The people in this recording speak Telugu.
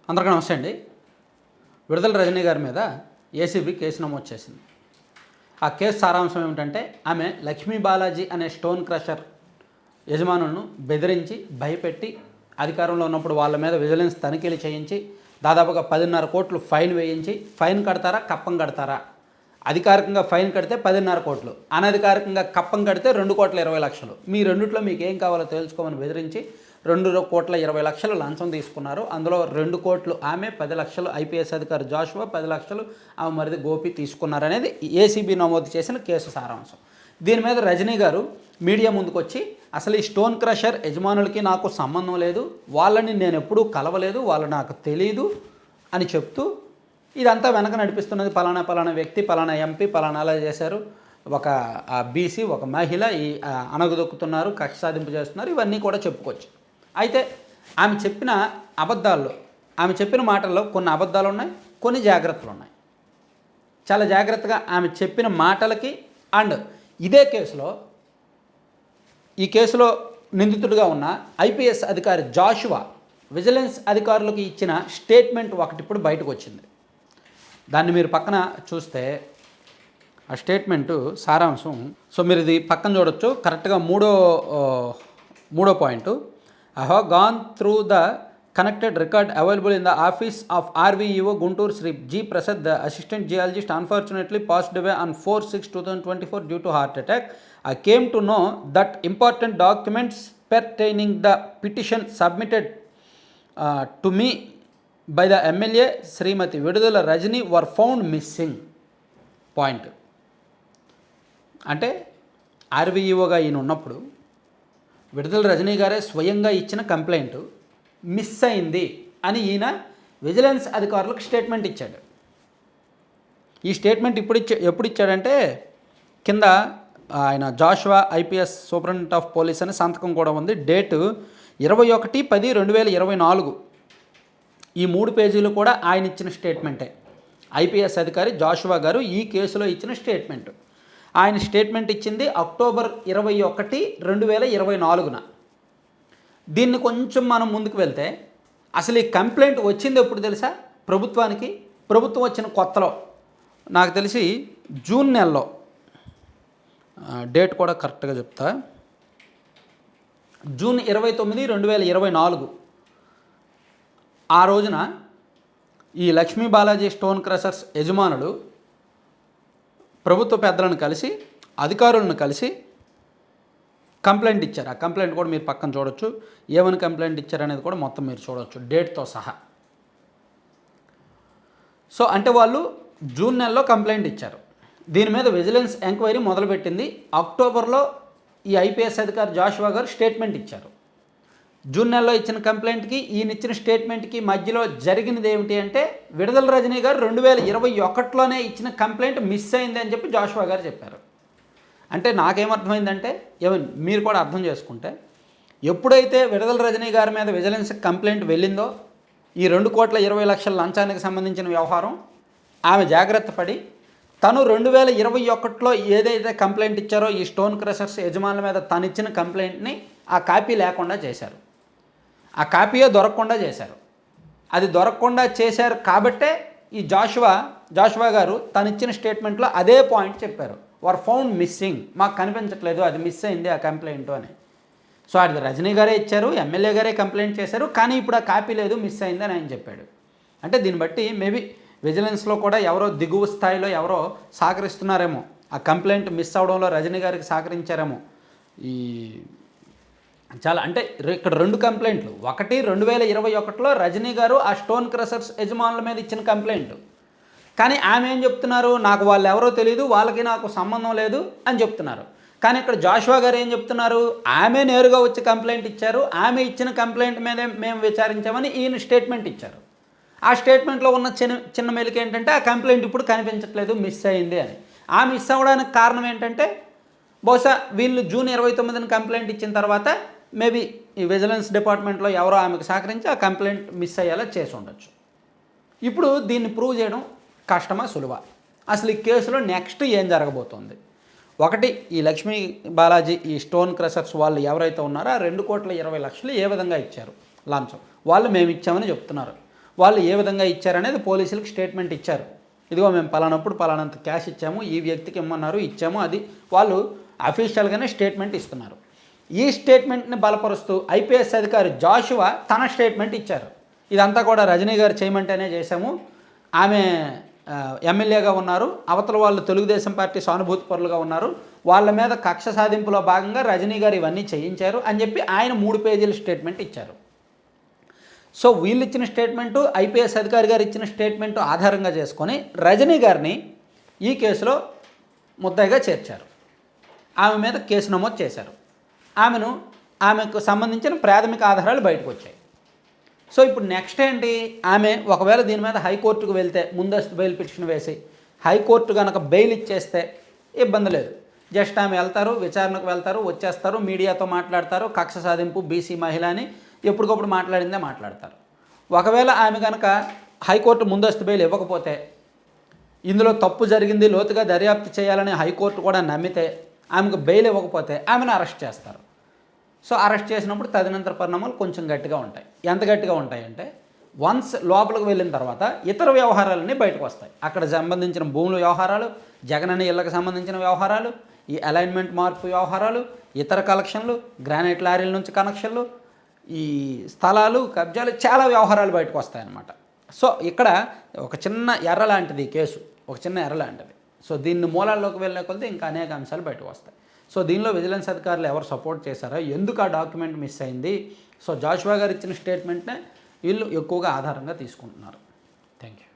అందరికీ నమస్తే అండి. విడుదల రజనీ గారి మీద ఏసీబీ కేసు నమోదు చేసింది. ఆ కేసు సారాంశం ఏమిటంటే, ఆమె లక్ష్మీ బాలాజీ అనే స్టోన్ క్రషర్ యజమానులను బెదిరించి భయపెట్టి అధికారంలో ఉన్నప్పుడు వాళ్ళ మీద విజిలెన్స్ తనిఖీలు చేయించి దాదాపుగా 10.5 కోట్లు ఫైన్ వేయించి, ఫైన్ కడతారా కప్పం కడతారా, అధికారికంగా ఫైన్ కడితే 10.5 కోట్లు, అనధికారికంగా కప్పం కడితే 2,20,00,000, మీ రెండిట్లో మీకు ఏం కావాలో తెలుసుకోమని బెదిరించి 2,20,00,000 లంచం తీసుకున్నారు. అందులో 2 కోట్లు ఆమె, 10 లక్షలు ఐపీఎస్ అధికారి జాషువా, 10 లక్షలు ఆమె మరిది గోపి తీసుకున్నారనేది ఏసీబీ నమోదు చేసిన కేసు సారాంశం. దీని మీద రజనీ గారు మీడియా ముందుకొచ్చి అసలు ఈ స్టోన్ క్రషర్ యజమానులకి నాకు సంబంధం లేదు, వాళ్ళని నేను ఎప్పుడూ కలవలేదు, వాళ్ళు నాకు తెలియదు అని చెప్తూ ఇదంతా వెనక నడిపిస్తున్నది పలానా వ్యక్తి, పలానా ఎంపీ, పలానా అలా చేశారు, ఒక బీసీ, ఒక మహిళ ఈ అణగదొక్కుతున్నారు, కక్ష సాధింపు చేస్తున్నారు, ఇవన్నీ కూడా చెప్పుకోవచ్చు. అయితే ఆమె చెప్పిన అబద్ధాల్లో, ఆమె చెప్పిన మాటల్లో కొన్ని అబద్ధాలు ఉన్నాయి, కొన్ని జాగ్రత్తలు ఉన్నాయి. చాలా జాగ్రత్తగా ఆమె చెప్పిన మాటలకి అండ్ ఇదే కేసులో, ఈ కేసులో నిందితుడిగా ఉన్న ఐపీఎస్ అధికారి జాషువా విజిలెన్స్ అధికారులకు ఇచ్చిన స్టేట్మెంట్ ఒకటి ఇప్పుడు బయటకు వచ్చింది. దాన్ని మీరు పక్కన చూస్తే ఆ స్టేట్మెంటు సారాంశం, సో మీరు ఇది పక్కన చూడొచ్చు. కరెక్ట్గా మూడో point, I have gone through the connected record available in the office of RVEO Guntur Sri G. Prasad, the assistant geologist, unfortunately passed away on 4/6/2024 due to heart attack. I came to know that important documents pertaining the petition submitted to me by the MLA Srimati Vidudala Rajani were found missing. Point. అంటే ఆర్వీఈఓగా ఈయన ఉన్నప్పుడు విడుదల రజనీ గారే స్వయంగా ఇచ్చిన కంప్లైంట్ మిస్ అయింది అని ఈయన విజిలెన్స్ అధికారులకు స్టేట్మెంట్ ఇచ్చాడు. ఈ స్టేట్మెంట్ ఎప్పుడు ఇచ్చాడంటే, కింద ఆయన Joshua IPS superintendent of police అని సంతకం కూడా ఉంది. డేటు 21/10/2024. ఈ 3 పేజీలు కూడా ఆయన ఇచ్చిన స్టేట్మెంటే. ఐపీఎస్ అధికారి జాషువా గారు ఈ కేసులో ఇచ్చిన స్టేట్మెంట్. ఆయన స్టేట్మెంట్ ఇచ్చింది అక్టోబర్ 21, 2024. దీన్ని కొంచెం మనం ముందుకు వెళ్తే, అసలు ఈ కంప్లైంట్ వచ్చింది ఎప్పుడు తెలుసా ప్రభుత్వానికి? ప్రభుత్వం వచ్చిన కొత్తలో, నాకు తెలిసి జూన్ నెలలో, డేట్ కూడా కరెక్ట్గా చెప్తా, జూన్ 29, 2024. ఆ రోజున ఈ లక్ష్మీ బాలాజీ స్టోన్ క్రషర్స్ యజమానులు ప్రభుత్వ పెద్దలను కలిసి, అధికారులను కలిసి కంప్లైంట్ ఇచ్చారు. ఆ కంప్లైంట్ కూడా మీరు పక్కన చూడొచ్చు. ఏమని కంప్లైంట్ ఇచ్చారనేది కూడా మొత్తం మీరు చూడవచ్చు డేట్తో సహా. సో అంటే వాళ్ళు జూన్ నెలలో కంప్లైంట్ ఇచ్చారు. దీని మీద విజిలెన్స్ ఎంక్వైరీ మొదలుపెట్టింది. అక్టోబర్లో ఈ ఐపీఎస్ అధికారి జాషువా గారు స్టేట్మెంట్ ఇచ్చారు. జూన్ నెలలో ఇచ్చిన కంప్లైంట్కి ఈయన ఇచ్చిన స్టేట్మెంట్కి మధ్యలో జరిగినది ఏమిటి అంటే, విడుదల రజనీ గారు 2021లోనే ఇచ్చిన కంప్లైంట్ మిస్ అయింది అని చెప్పి జాషువా గారు చెప్పారు. అంటే నాకేమర్థమైందంటే, మీరు కూడా అర్థం చేసుకుంటే, ఎప్పుడైతే విడుదల రజనీ గారి మీద విజిలెన్స్ కంప్లైంట్ వెళ్ళిందో, ఈ 2,20,00,000 లంచానికి సంబంధించిన వ్యవహారం, ఆమె జాగ్రత్త పడి తను 2021లో ఏదైతే కంప్లైంట్ ఇచ్చారో ఈ స్టోన్ క్రషర్స్ యజమానుల మీద తను ఇచ్చిన కంప్లైంట్ని ఆ కాపీ లేకుండా చేశారు. ఆ కాపీయే దొరకకుండా చేశారు. అది దొరకకుండా చేశారు కాబట్టే ఈ జాషువా గారు తను ఇచ్చిన స్టేట్మెంట్లో అదే పాయింట్ చెప్పారు. వర్ ఫౌండ్ మిస్సింగ్, మాకు కనిపించట్లేదు, అది మిస్ అయింది ఆ కంప్లైంట్ అని. సో అది రజనీ గారే ఇచ్చారు, ఎమ్మెల్యే గారే కంప్లైంట్ చేశారు, కానీ ఇప్పుడు ఆ కాపీ లేదు, మిస్ అయింది అని ఆయన చెప్పాడు. అంటే దీన్ని బట్టి మేబీ విజిలెన్స్లో కూడా ఎవరో దిగువ స్థాయిలో ఎవరో సహకరిస్తున్నారేమో, ఆ కంప్లైంట్ మిస్ అవడంలో రజనీ గారికి సహకరించారేమో. ఈ చాలా అంటే ఇక్కడ 2 కంప్లైంట్లు. ఒకటి 2021లో రజనీ గారు ఆ స్టోన్ క్రషర్స్ యజమానుల మీద ఇచ్చిన కంప్లైంట్, కానీ ఆమె ఏం చెప్తున్నారు, నాకు వాళ్ళు ఎవరో తెలియదు, వాళ్ళకి నాకు సంబంధం లేదు అని చెప్తున్నారు. కానీ ఇక్కడ జాషువా గారు ఏం చెప్తున్నారు, ఆమె నేరుగా వచ్చి కంప్లైంట్ ఇచ్చారు, ఆమె ఇచ్చిన కంప్లైంట్ మీదే మేము విచారించామని ఈయన స్టేట్మెంట్ ఇచ్చారు. ఆ స్టేట్మెంట్లో ఉన్న చిన్న మెలిక ఏంటంటే, ఆ కంప్లైంట్ ఇప్పుడు కనిపించట్లేదు, మిస్ అయింది అని. ఆ మిస్ అవ్వడానికి కారణం ఏంటంటే, బహుశా వీళ్ళు జూన్ 29న కంప్లైంట్ ఇచ్చిన తర్వాత మేబీ ఈ విజిలెన్స్ డిపార్ట్మెంట్లో ఎవరో ఆమెకు సహకరించి ఆ కంప్లైంట్ మిస్ అయ్యేలా చేసి ఉండొచ్చు. ఇప్పుడు దీన్ని ప్రూవ్ చేయడం కష్టమా సులువా? అసలు ఈ కేసులో నెక్స్ట్ ఏం జరగబోతోంది? ఒకటి, ఈ లక్ష్మీ బాలాజీ ఈ స్టోన్ క్రషర్స్ వాళ్ళు ఎవరైతే ఉన్నారో ఆ 2,20,00,000 ఏ విధంగా ఇచ్చారు లంచం? వాళ్ళు మేము ఇచ్చామని చెప్తున్నారు. వాళ్ళు ఏ విధంగా ఇచ్చారనేది పోలీసులకు స్టేట్మెంట్ ఇచ్చారు. ఇదిగో మేము పలానప్పుడు పలానంత క్యాష్ ఇచ్చాము, ఈ వ్యక్తికి ఇమ్మన్నారు ఇచ్చాము, అది వాళ్ళు అఫీషియల్గానే స్టేట్మెంట్ ఇస్తున్నారు. ఈ స్టేట్మెంట్ని బలపరుస్తూ ఐపీఎస్ అధికారి జాషువా తన స్టేట్మెంట్ ఇచ్చారు. ఇదంతా కూడా రజనీ గారు చేయమంటేనే చేశాము, ఆమె ఎమ్మెల్యేగా ఉన్నారు, అవతల వాళ్ళు తెలుగుదేశం పార్టీ సానుభూతి పరులుగా ఉన్నారు, వాళ్ళ మీద కక్ష సాధింపులో భాగంగా రజనీ గారు ఇవన్నీ చేయించారు అని చెప్పి ఆయన 3 పేజీల స్టేట్మెంట్ ఇచ్చారు. సో వీళ్ళు ఇచ్చిన స్టేట్మెంటు, ఐపీఎస్ అధికారి గారు ఇచ్చిన స్టేట్మెంటు ఆధారంగా చేసుకొని రజనీ గారిని ఈ కేసులో ముద్దాయిగా చేర్చారు. ఆమె మీద కేసు నమోదు చేశారు. ఆమెకు సంబంధించిన ప్రాథమిక ఆధారాలు బయటకు వచ్చాయి. సో ఇప్పుడు నెక్స్ట్ ఏంటి, ఆమె ఒకవేళ దీని మీద హైకోర్టుకు వెళ్తే, ముందస్తు బెయిల్ పిటిషన్ వేసి హైకోర్టు కనుక బెయిల్ ఇచ్చేస్తే ఇబ్బంది లేదు. జస్ట్ ఆమె వెళ్తారు, విచారణకు వెళ్తారు, వచ్చేస్తారు, మీడియాతో మాట్లాడతారు, కక్ష సాధింపు, బీసీ మహిళ అని ఎప్పటికప్పుడు మాట్లాడిందే మాట్లాడతారు. ఒకవేళ ఆమె కనుక హైకోర్టు ముందస్తు బెయిల్ ఇవ్వకపోతే, ఇందులో తప్పు జరిగింది, లోతుగా దర్యాప్తు చేయాలని హైకోర్టు కూడా నమ్మితే, ఆమెకు బెయిల్ ఇవ్వకపోతే ఆమెను అరెస్ట్ చేస్తారు. సో అరెస్ట్ చేసినప్పుడు తదనంతర పరిణామాలు కొంచెం గట్టిగా ఉంటాయి. ఎంత గట్టిగా ఉంటాయంటే, వన్స్ లోపలికి వెళ్ళిన తర్వాత ఇతర వ్యవహారాలన్నీ బయటకు వస్తాయి. అక్కడ సంబంధించిన భూముల వ్యవహారాలు, జగనన్న ఇళ్లకు సంబంధించిన వ్యవహారాలు, ఈ అలైన్మెంట్ మార్పు వ్యవహారాలు, ఇతర కలెక్షన్లు, గ్రానైట్ లారీల నుంచి కనెక్షన్లు, ఈ స్థలాలు, కబ్జాలు, చాలా వ్యవహారాలు బయటకు వస్తాయన్నమాట. సో ఇక్కడ ఒక చిన్న ఎర్ర లాంటిది కేసు, ఒక చిన్న ఎర్ర లాంటిది. సో దీన్ని మూలాల్లోకి వెళ్ళే కొద్దీ ఇంకా అనేక అంశాలు బయటకు వస్తాయి. సో దీనిలో విజిలెన్స్ అధికారులు ఎవరు సపోర్ట్ చేశారో, ఎందుకు ఆ డాక్యుమెంట్ మిస్ అయింది, సో జాషువా గారు ఇచ్చిన స్టేట్మెంట్నే వీళ్ళు ఎక్కువగా ఆధారంగా తీసుకుంటున్నారు. Thank you.